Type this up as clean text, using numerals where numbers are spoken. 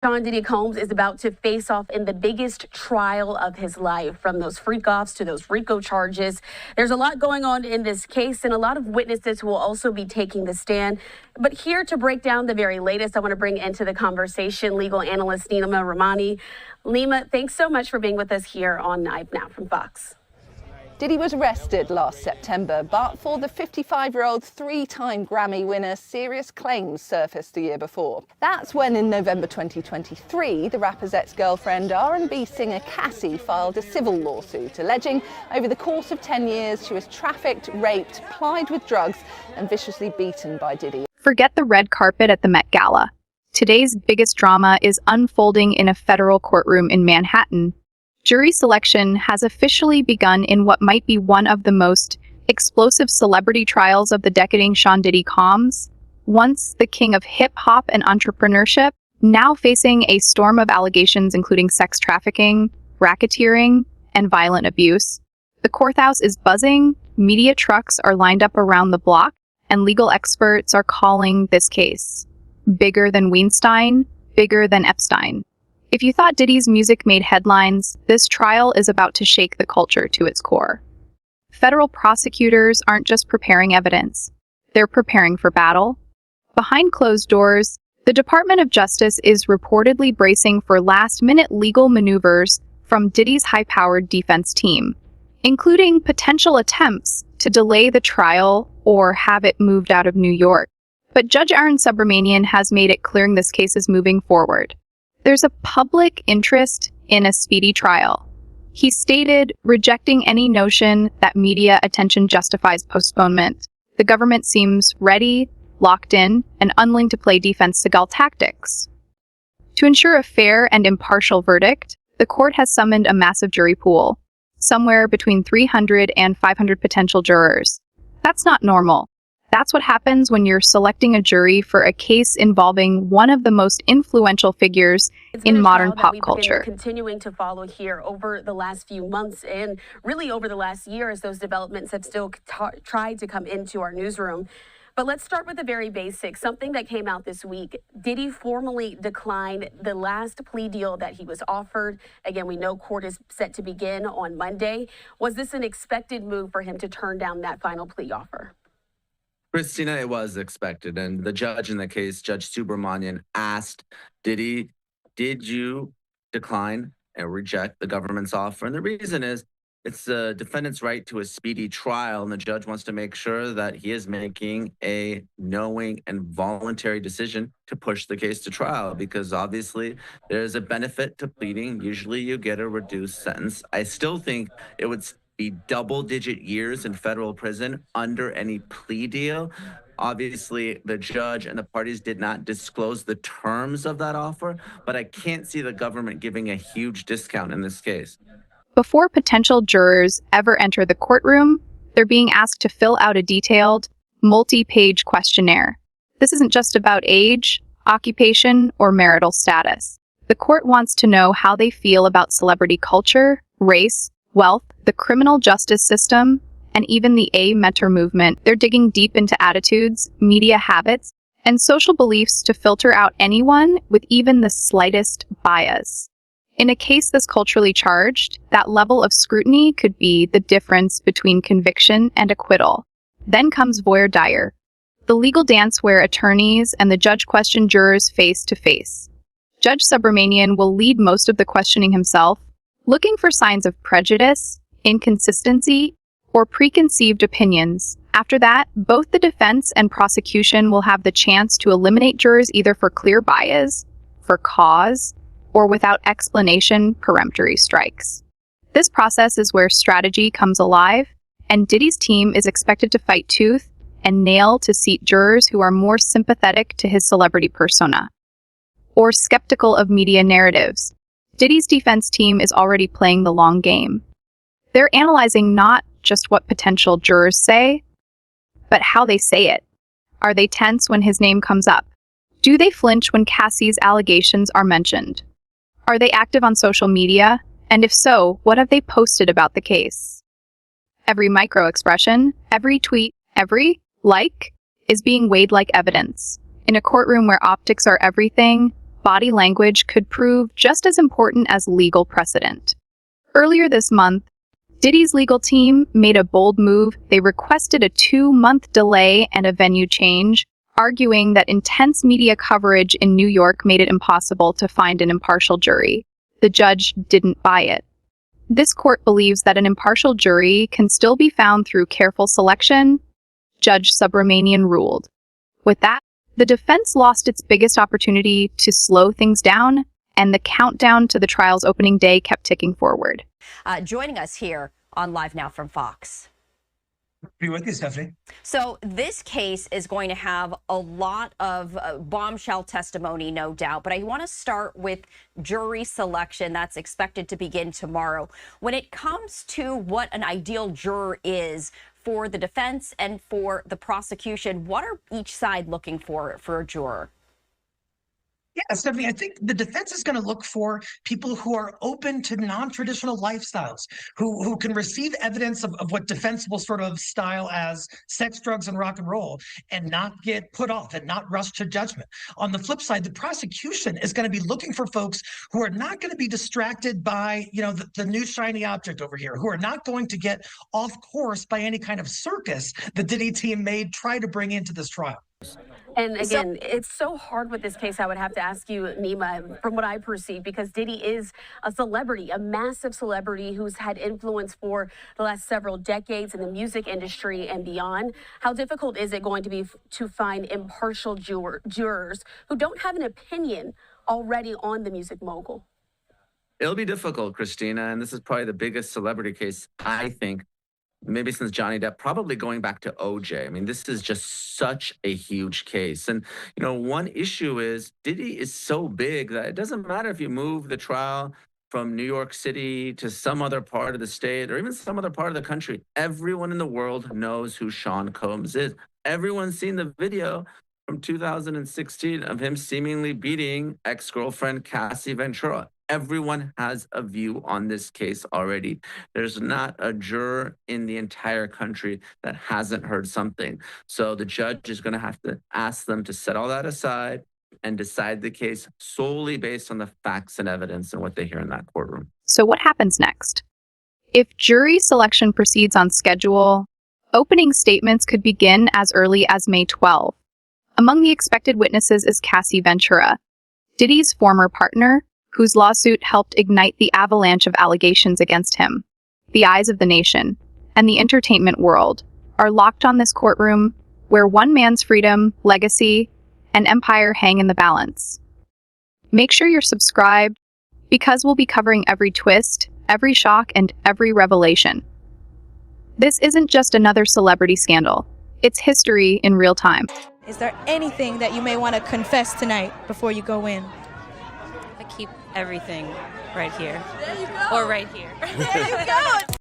Sean Diddy Combs is about to face off in the biggest trial of his life, from those freak-offs to those RICO charges. There's a lot going on in this case, and a lot of witnesses will also be taking the stand. But here to break down the very latest, I want to bring into the conversation legal analyst Nima Rahmani. Lima, thanks so much for being with us here on Knife Now from Fox. Diddy was arrested last September, but for the 55-year-old three-time Grammy winner, serious claims surfaced the year before. That's when, in November 2023, the rapper's ex-girlfriend, R&B singer Cassie, filed a civil lawsuit alleging over the course of 10 years she was trafficked, raped, plied with drugs, and viciously beaten by Diddy. Forget the red carpet at the Met Gala. Today's biggest drama is unfolding in a federal courtroom in Manhattan. Jury selection has officially begun in what might be one of the most explosive celebrity trials of the decade. Sean Diddy Combs, once the king of hip-hop and entrepreneurship, now facing a storm of allegations including sex trafficking, racketeering, and violent abuse. The courthouse is buzzing, media trucks are lined up around the block, and legal experts are calling this case bigger than Weinstein, bigger than Epstein. If you thought Diddy's music made headlines, this trial is about to shake the culture to its core. Federal prosecutors aren't just preparing evidence, they're preparing for battle. Behind closed doors, the Department of Justice is reportedly bracing for last-minute legal maneuvers from Diddy's high-powered defense team, including potential attempts to delay the trial or have it moved out of New York. But Judge Aaron Subramanian has made it clear this case is moving forward. There's a public interest in a speedy trial. He stated, rejecting any notion that media attention justifies postponement. The government seems ready, locked in, and unwilling to play defense Seagal tactics. To ensure a fair and impartial verdict, the court has summoned a massive jury pool, somewhere between 300 and 500 potential jurors. That's not normal. That's what happens when you're selecting a jury for a case involving one of the most influential figures in modern pop culture. Continuing to follow here over the last few months and really over the last year as those developments have still tried to come into our newsroom. But let's start with the very basics. Something that came out this week. Diddy formally declined the last plea deal that he was offered. Again, we know court is set to begin on Monday. Was this an expected move for him to turn down that final plea offer? Christina, it was expected. And the judge in the case, Judge Subramanian, asked Diddy, did you decline and reject the government's offer? And the reason is it's the defendant's right to a speedy trial. And the judge wants to make sure that he is making a knowing and voluntary decision to push the case to trial, because obviously there's a benefit to pleading. Usually you get a reduced sentence. I still think it would be double-digit years in federal prison under any plea deal. Obviously, the judge and the parties did not disclose the terms of that offer, but I can't see the government giving a huge discount in this case. Before potential jurors ever enter the courtroom, they're being asked to fill out a detailed, multi-page questionnaire. This isn't just about age, occupation, or marital status. The court wants to know how they feel about celebrity culture, race, wealth, the criminal justice system, and even the A-mentor movement. They're digging deep into attitudes, media habits, and social beliefs to filter out anyone with even the slightest bias. In a case this culturally charged, that level of scrutiny could be the difference between conviction and acquittal. Then comes voir dire, the legal dance where attorneys and the judge question jurors face to face. Judge Subramanian will lead most of the questioning himself, looking for signs of prejudice, inconsistency, or preconceived opinions. After that, both the defense and prosecution will have the chance to eliminate jurors either for clear bias, for cause, or without explanation, peremptory strikes. This process is where strategy comes alive, and Diddy's team is expected to fight tooth and nail to seat jurors who are more sympathetic to his celebrity persona, or skeptical of media narratives. Diddy's defense team is already playing the long game. They're analyzing not just what potential jurors say, but how they say it. Are they tense when his name comes up? Do they flinch when Cassie's allegations are mentioned? Are they active on social media? And if so, what have they posted about the case? Every micro-expression, every tweet, every like is being weighed like evidence. In a courtroom where optics are everything, body language could prove just as important as legal precedent. Earlier this month, Diddy's legal team made a bold move. They requested a 2-month delay and a venue change, arguing that intense media coverage in New York made it impossible to find an impartial jury. The judge didn't buy it. This court believes that an impartial jury can still be found through careful selection, Judge Subramanian ruled. With that, the defense lost its biggest opportunity to slow things down, and the countdown to the trial's opening day kept ticking forward. Joining us here on Live Now from Fox. Be with you, Stephanie. So this case is going to have a lot of bombshell testimony, no doubt. But I want to start with jury selection that's expected to begin tomorrow. When it comes to what an ideal juror is for the defense and for the prosecution, what are each side looking for a juror? Yeah, Stephanie, I think the defense is going to look for people who are open to non-traditional lifestyles, who can receive evidence of what defense will sort of style as sex, drugs, and rock and roll, and not get put off and not rush to judgment. On the flip side, the prosecution is going to be looking for folks who are not going to be distracted by, the new shiny object over here, who are not going to get off course by any kind of circus the Diddy team may try to bring into this trial. And again, it's so hard with this case. I would have to ask you, Nima, from what I perceive, because Diddy is a celebrity, a massive celebrity who's had influence for the last several decades in the music industry and beyond. How difficult is it going to be to find impartial jurors who don't have an opinion already on the music mogul? It'll be difficult, Christina, and this is probably the biggest celebrity case, I think, maybe since Johnny Depp, probably going back to OJ. I mean, this is just such a huge case. And, one issue is Diddy is so big that it doesn't matter if you move the trial from New York City to some other part of the state or even some other part of the country. Everyone in the world knows who Sean Combs is. Everyone's seen the video from 2016 of him seemingly beating ex-girlfriend Cassie Ventura. Everyone has a view on this case already. There's not a juror in the entire country that hasn't heard something. So the judge is going to have to ask them to set all that aside and decide the case solely based on the facts and evidence and what they hear in that courtroom. So what happens next? If jury selection proceeds on schedule, opening statements could begin as early as May 12. Among the expected witnesses is Cassie Ventura, Diddy's former partner, whose lawsuit helped ignite the avalanche of allegations against him. The eyes of the nation and the entertainment world are locked on this courtroom where one man's freedom, legacy, and empire hang in the balance. Make sure you're subscribed because we'll be covering every twist, every shock, and every revelation. This isn't just another celebrity scandal. It's history in real time. Is there anything that you may want to confess tonight before you go in? Keep everything right here. There you go. Or right here. There you go.